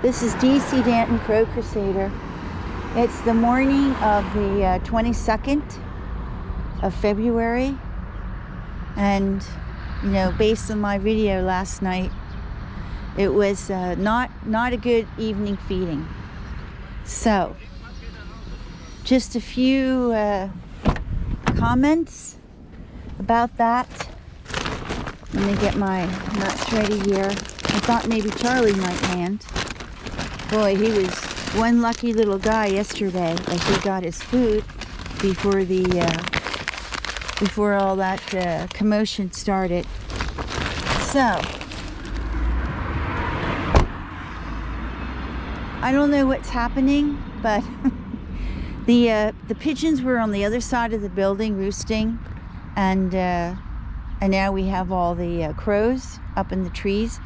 This is DC Danton Crow Crusader. It's the morning of the 22nd of February, and based on my video last night, it was not a good evening feeding. So just a few comments about that. Let me get my nuts ready here. I thought maybe Charlie might land. Boy, he was one lucky little guy yesterday as he got his food before all that commotion started. So I don't know what's happening, but the pigeons were on the other side of the building roosting, and now we have all the crows up in the trees,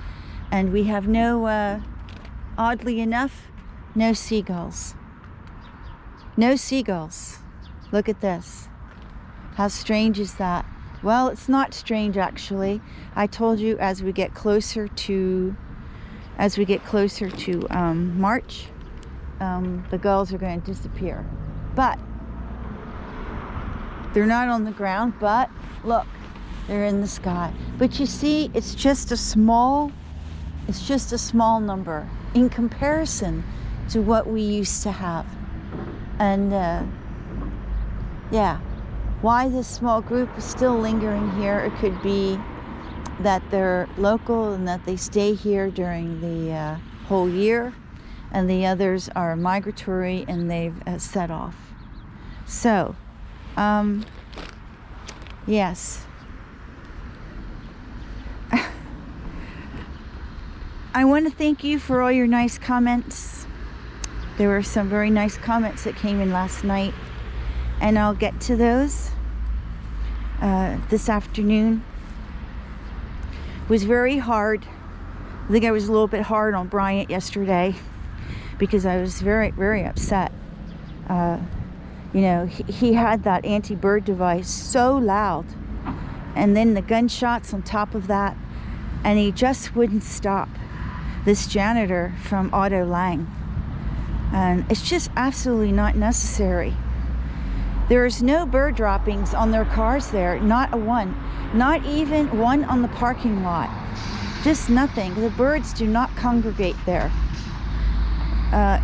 and we have no oddly enough, no seagulls. No seagulls. Look at this. How strange is that? Well, it's not strange actually. I told you as we get closer to March, the gulls are going to disappear. But they're not on the ground, but look, they're in the sky. But you see, it's just a small number in comparison to what we used to have. And yeah, why this small group is still lingering here, it could be that they're local and that they stay here during the whole year, and the others are migratory and they've set off. So yes, I want to thank you for all your nice comments. There were some very nice comments that came in last night, and I'll get to those this afternoon. It was very hard. I think I was a little bit hard on Bryant yesterday because I was very, very upset. He had that anti-bird device so loud, and then the gunshots on top of that, and he just wouldn't stop. This janitor from Otto Lang, and it's just absolutely not necessary. There's no bird droppings on their cars there, not a one, not even one on the parking lot, just nothing. The birds do not congregate there.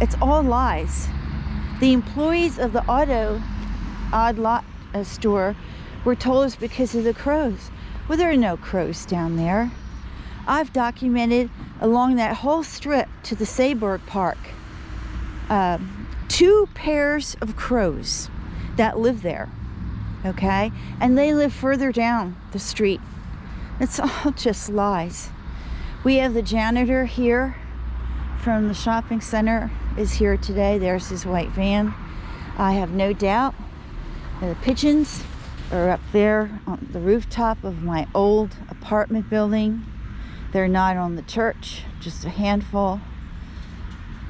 It's all lies. The employees of the odd lot store were told it's because of the crows. Well, there are no crows down there. I've documented along that whole strip to the Seepark Park 2 pairs of crows that live there, okay? And they live further down the street. It's all just lies. We have the janitor here from the shopping center is here today. There's his white van. I have no doubt the pigeons are up there on the rooftop of my old apartment building. They're not on the church, just a handful.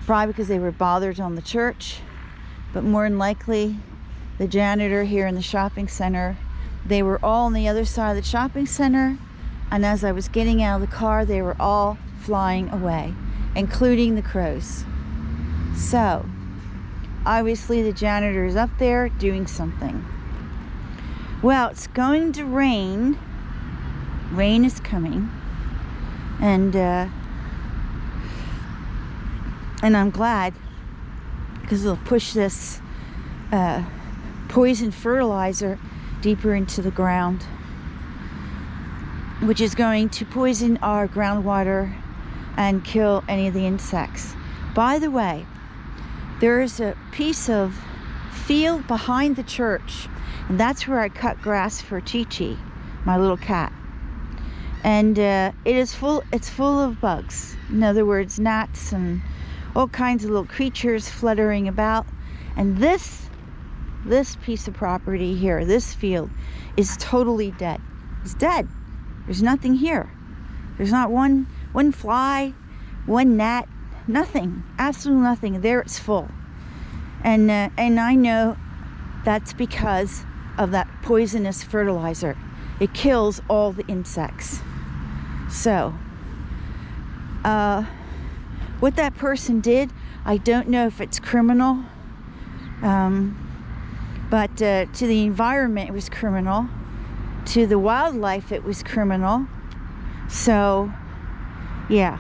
Probably because they were bothered on the church, but more than likely, the janitor here in the shopping center, they were all on the other side of the shopping center, and as I was getting out of the car, they were all flying away, including the crows. So, obviously the janitor is up there doing something. Well, it's going to rain. Rain is coming. And I'm glad, because it'll push this poison fertilizer deeper into the ground, which is going to poison our groundwater and kill any of the insects. By the way, there is a piece of field behind the church, and that's where I cut grass for Chi-Chi, my little cat. And it's full of bugs. In other words, gnats and all kinds of little creatures fluttering about. And this piece of property here, this field, is totally dead. It's dead. There's nothing here. There's not one fly, one gnat, nothing, absolutely nothing. There it's full. And I know that's because of that poisonous fertilizer. It kills all the insects. So What that person did, I don't know if it's criminal, but to the environment it was criminal. To the wildlife it was criminal. So, yeah.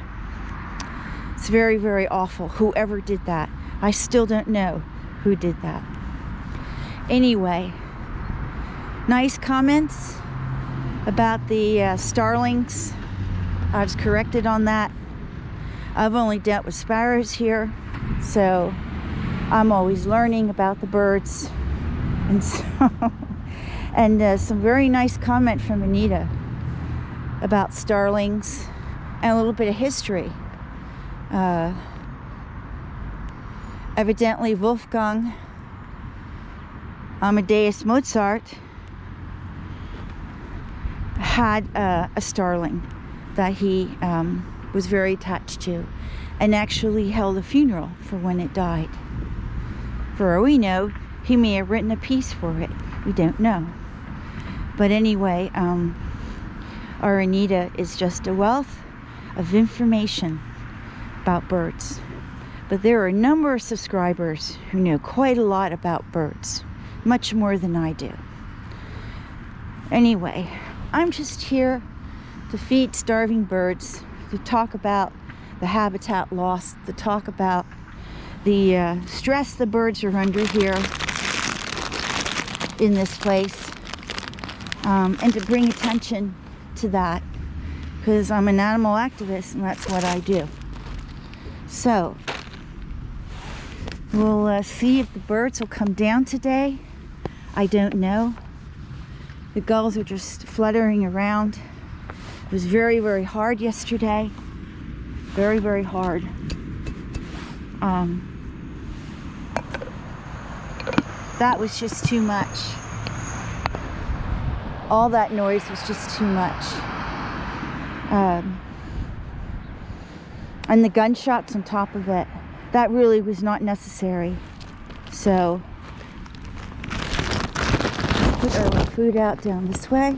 It's very, very awful, whoever did that. I still don't know who did that. Anyway, nice comments about the starlings. I was corrected on that. I've only dealt with sparrows here, so I'm always learning about the birds. And so, and some very nice comment from Anita about starlings and a little bit of history. Evidently Wolfgang Amadeus Mozart had a starling that he was very attached to, and actually held a funeral for when it died. For all we know, he may have written a piece for it. We don't know. But anyway, our Anita is just a wealth of information about birds. But there are a number of subscribers who know quite a lot about birds, much more than I do. Anyway, I'm just here to feed starving birds, to talk about the habitat loss, to talk about the stress the birds are under here in this place, and to bring attention to that, because I'm an animal activist and that's what I do. So we'll see if the birds will come down today. I don't know. The gulls are just fluttering around. It was very, very hard yesterday. Very, very hard. That was just too much. All that noise was just too much. And the gunshots on top of it, that really was not necessary. So, put our food out down this way.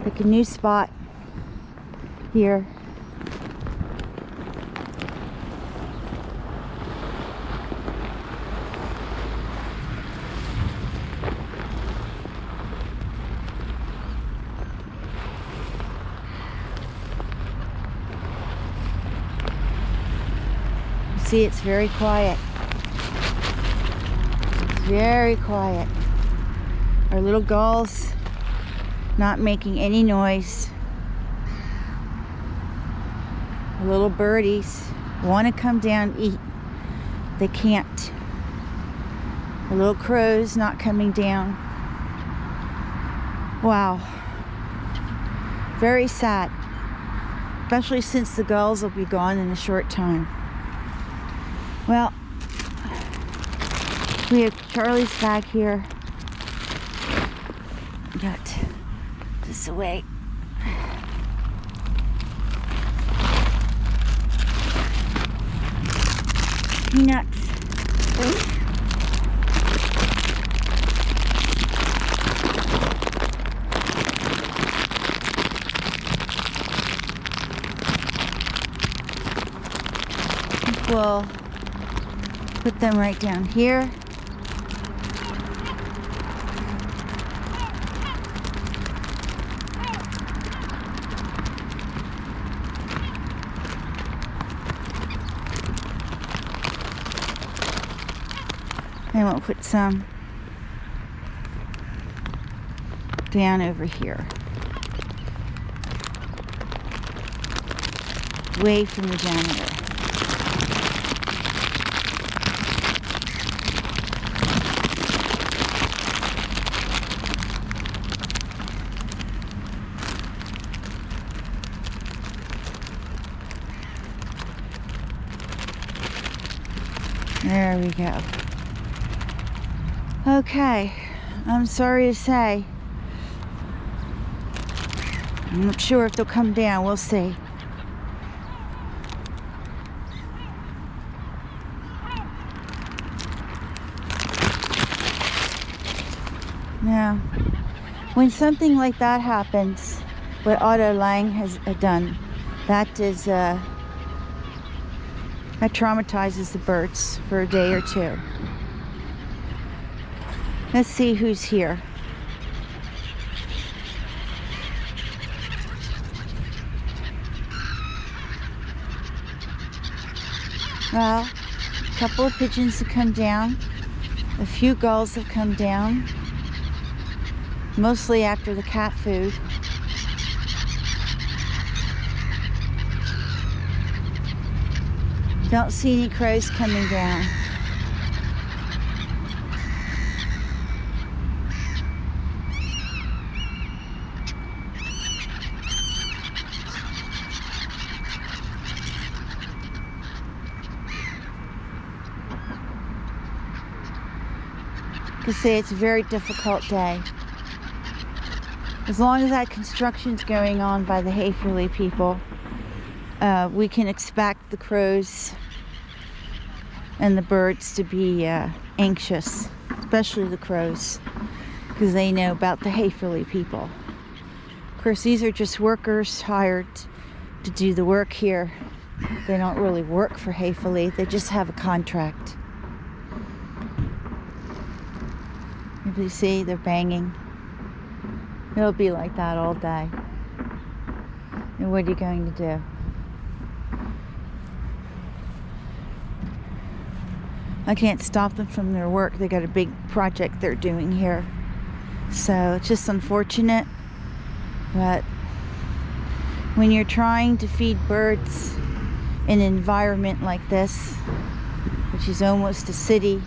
Pick a new spot here. See, it's very quiet. It's very quiet. Our little gulls not making any noise. Our little birdies want to come down and eat. They can't. The little crows not coming down. Wow. Very sad. Especially since the gulls will be gone in a short time. Well, we have Charlie's bag here. Got this away. Peanuts. We'll put them right down here. Then we'll put some down over here, away from the janitor. There we go. Okay, I'm sorry to say, I'm not sure if they'll come down. We'll see. Now, when something like that happens, what Otto Lang has done, that is That traumatizes the birds for a day or two. Let's see who's here. Well, a couple of pigeons have come down. A few gulls have come down. Mostly after the cat food. Don't see any crows coming down. I can say it's a very difficult day. As long as that construction's going on by the Haverly people, we can expect the crows and the birds to be anxious, especially the crows, because they know about the Haverly people. Of course, these are just workers hired to do the work here. They don't really work for Haverly, they just have a contract. You see, they're banging. It'll be like that all day. And what are you going to do? I can't stop them from their work. They got a big project they're doing here. So it's just unfortunate. But when you're trying to feed birds in an environment like this, which is almost a city,